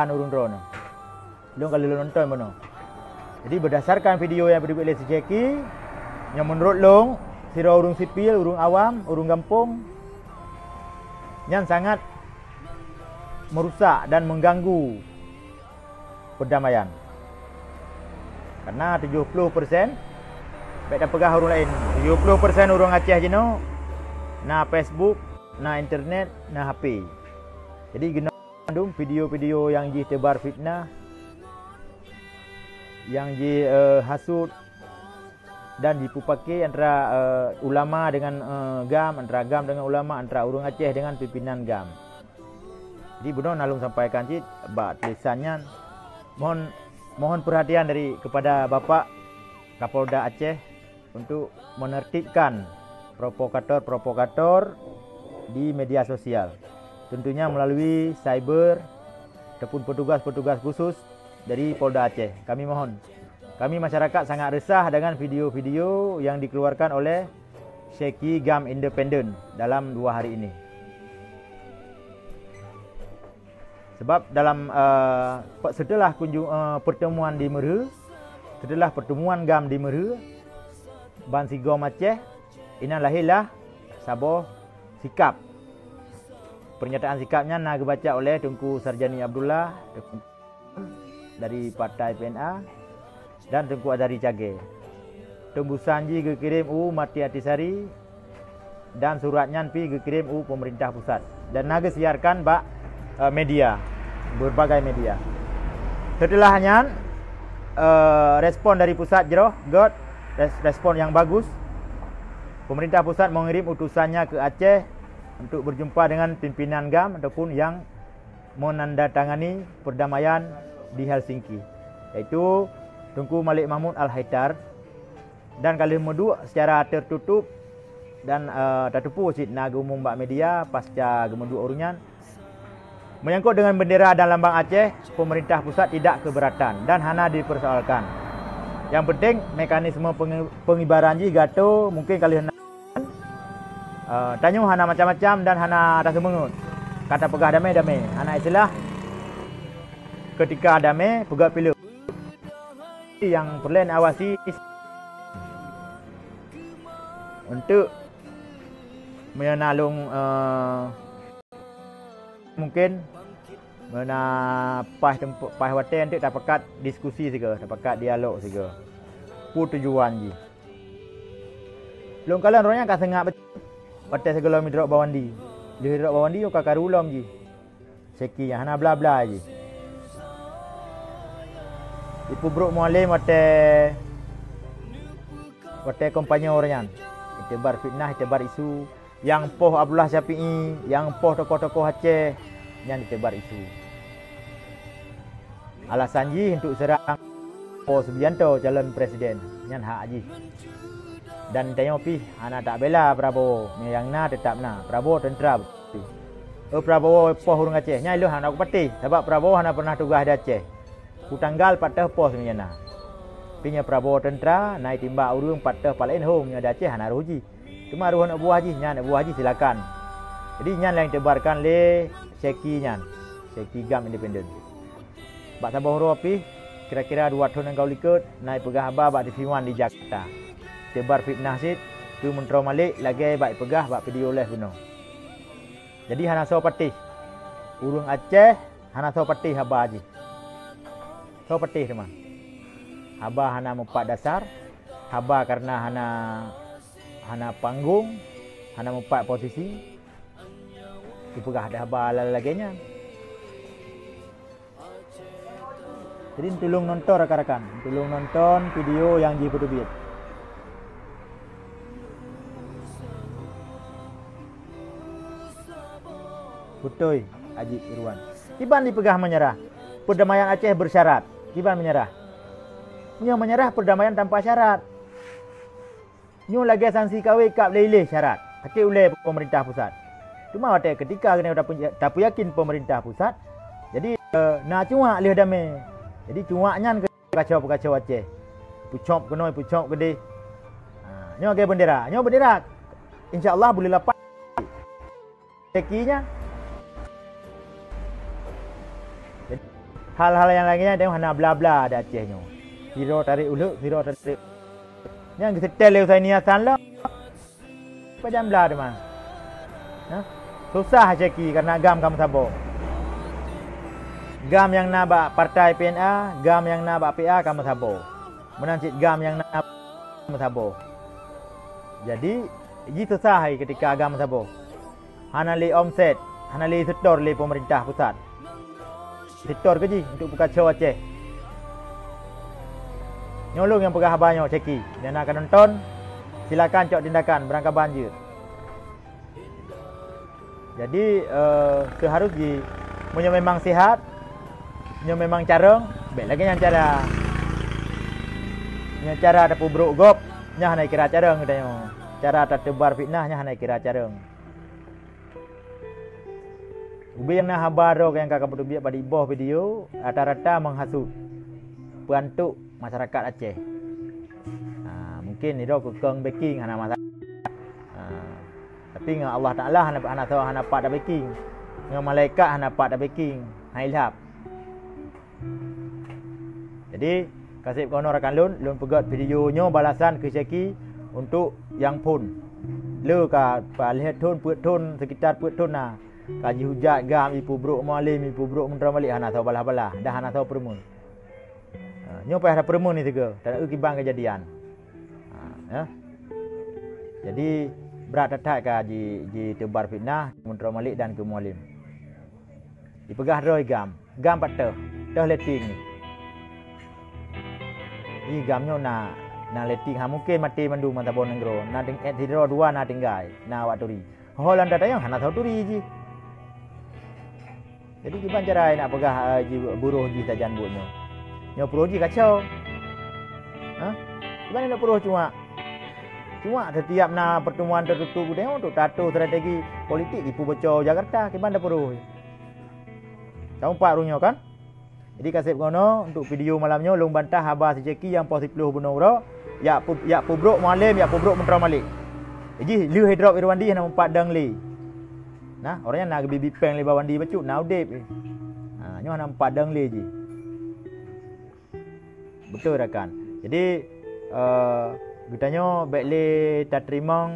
urung drone. Long kalau lo nonton mana. Jadi berdasarkan video yang dibuat oleh si Jackie, yang menurut long, sira urung sipil, urung awam, urung kampung, yang sangat merusak dan mengganggu perdamaian. Karena 70% baik dah pegah orang lain. 70% orang Aceh jenuh na Facebook, na internet, na HP. Jadi guna video-video yang tebar fitnah, yang hasut dan dipupaki antara ulama dengan GAM, antara GAM dengan ulama, antara orang Aceh dengan pimpinan GAM. Jadi benar nalung sampaikan cik bak tulisannya, mohon perhatian dari kepada Bapak Kapolda Aceh untuk menertibkan provokator-provokator di media sosial. Tentunya melalui cyber ataupun petugas-petugas khusus dari Polda Aceh. Kami mohon. Kami masyarakat sangat resah dengan video-video yang dikeluarkan oleh Syekhi GAM Independen dalam 2 hari ini. Sebab dalam setelah pertemuan di Meru, setelah pertemuan GAM di Meru, Ban Sigom Aceh, ini lahirlah sabuh sikap. Pernyataan sikapnya nak dibaca oleh Tunku Sarjani Abdullah dari Partai PNA dan Tunku Azhari Cage. Tembusan ji dikirim Mati Atisari dan suratnya pi dikirim pemerintah pusat dan nak siarkan bak media, berbagai media. Setelahnya respon dari pusat respon yang bagus. Pemerintah pusat mengirim utusannya ke Aceh untuk berjumpa dengan pimpinan GAM ataupun yang menandatangani perdamaian di Helsinki, iaitu Tunku Malik Mahmud Al-Haidar. Dan kali kedua secara tertutup dan tertupu nak umum bak media pasca gemedua urunyan menyangkut dengan bendera dan lambang Aceh, pemerintah pusat tidak keberatan dan hana dipersoalkan. Yang penting mekanisme pengibaran ji gato mungkin kali tanya hana macam-macam dan hana rasa mengut. Kata pegah damai. Hana istilah ketika damai pegah pilu. Yang perlu awasi untuk menalung mungkin pas waten untuk dapat diskusi juga, dapat dialog juga. Pu tujuan ji. Long kalian orangnya kat sengak waten segala midrok bawandi. Dia midrok bawandi yo kakak ulam ji. Seki yang hana bla-bla ji. Ipu bro mualim waten kampanye orangnya. Itebar fitnah, itebar isu yang poh Abdullah Syafi'i, yang poh tokoh-tokoh Aceh yang ditebar isu. Alasan ji untuk serang Prabowo Subianto calon presiden yang hak ji. Dan tanya pi anak tak bela Prabowo, yang na tetap na Prabowo tentera. Prabowo poh urang Aceh nya lu anak parti sebab Prabowo hana pernah tugas di Aceh. Ku tanggal patah poh sebenarnya. Pinya Prabowo tentera naik timba urang patah palain home nya di Aceh hana ruji. Cuma ruh nak buah haji, nya nak buah haji silakan. Jadi nya yang tebarkan le Syekhi nya. Syekhi GAM Independen. Bak sabah ropi kira-kira 2 tahun yang kau likut naik pegah abah bak di Fiwan di Jakarta. Tebar fitnah sit tu mentro Malik lagi bak pegah bak video leh beno. Jadi hana so patih. Urang Aceh hana so patih abah haji. So patih teman. Abah hana mempak dasar, abah karena hana panggung, hana mempak posisi. Dipegah dah abah lagi-laginya. Jadi tolong nonton rakan-rakan, tolong nonton video yang di Pedubit. Betul, Haji Irwan. Kiban dipegah menyerah. Perdamaian Aceh bersyarat. Kiban menyerah. Nyo menyerah perdamaian tanpa syarat. Nyo lagi sanksi kawin kap leleh syarat. Hakik oleh pemerintah pusat. Cuma waktu ketika kena tak yakin pemerintah pusat, jadi nak cuak leh damai. Jadi cuaknya kacau-kacau Aceh. Pucop kenoi pucop gede. Nyo ke bendera. Nyo bendera. Insya-Allah boleh lepas. Sekinya. hal-hal yang lainnya tengok hana bla-bla ada Acehnya. Zero tarik uluk, zero tarik. Yang setel leu saya niatan lah. Macam bla dia mah. Nah, susah ceki karena gam kamu sabar. Gam yang nak bak partai PNA, gam yang nak bak PA kamu sabar. Menancit gam yang nak kamu sabar. Jadi, ini susah ketika agama sabar. Hana li omset, hana li setor li pemerintah pusat. Setor ke ji untuk buka show Aceh. Nyolong yang pegah habarnya ceki. Dan nak nonton, silakan cok tindakan berangkat banjir. Jadi seharusnya punya memang sihat, punya memang careng, baik lagi yang cara ada pubruk gop, nya hana kira careng katanya. Cara tertebar fitnah nya hana kira careng. Ubi yang nak habar yang kakak berbiak pada bawah video rata-rata menghasut pengantuk masyarakat Aceh. Mungkin itu kekeng backing hana masalah. Tapi dengan Allah Taala hana tahu hana pak dah backing. Dengan malaikat hana pak dah backing. Ilham. Jadi kasih kono rakan lun pegat videonya balasan ke Syaki untuk yang pun. Le ka lihat tun put tun sekitar put tun nah. Kaji hujat gam ipu bruk malim ipu bruk mentera balik hana tahu balah-balah dah hana tahu permun. Nyo payah ada permun ni tiga tak ada kibang kejadian. Ya. Jadi berat tatak ka di tebar fitnah mentera malik dan ke mualim. Dipegah roi gam patah leting ni. Ini gamnya na leting ha mungkin mati mandu mata bon negro na ding hidro dua na tinggal na waturi. Holan datang hana tahu turi ji. Jadi gimana cara nak pegah buruh ji tajan buatnya. Nyo pro ji kacau. Gimana nak pro cuma setiap na pertemuan tertutup dia untuk tato strategi politik di Bocor Jakarta gimana pro. Tahu pak runyo kan? Jadi kasih kono untuk video malamnya long bantah habar sejeki yang positif benar ya pubruk malam ya pubruk mentera malik. Jadi liu hidrop irwandi hana empat dang li. Nah, orangnya nak bibi peng li bawandi bacut now dep. Nyo hana empat dang li je. Betul rakan. Jadi Gutanya baik le tak terima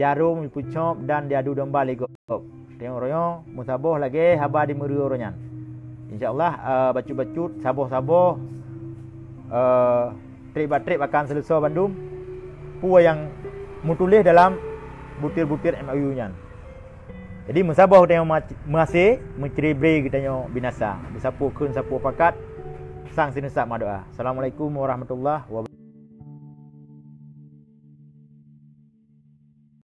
jarum pucop dan diadu domba legop. Tengok orangnya musabah lagi habar di meru orangnya. InsyaAllah bacut-bacut saboh-saboh trip akan selesai Bandung. Pua yang mutulis dalam butir-butir MOU nya. Jadi musabah tengok masih menceribri kitanya binasa. Disapu kun sapu pakat sang sinusak madoa. Assalamualaikum warahmatullahi wabarakatuh.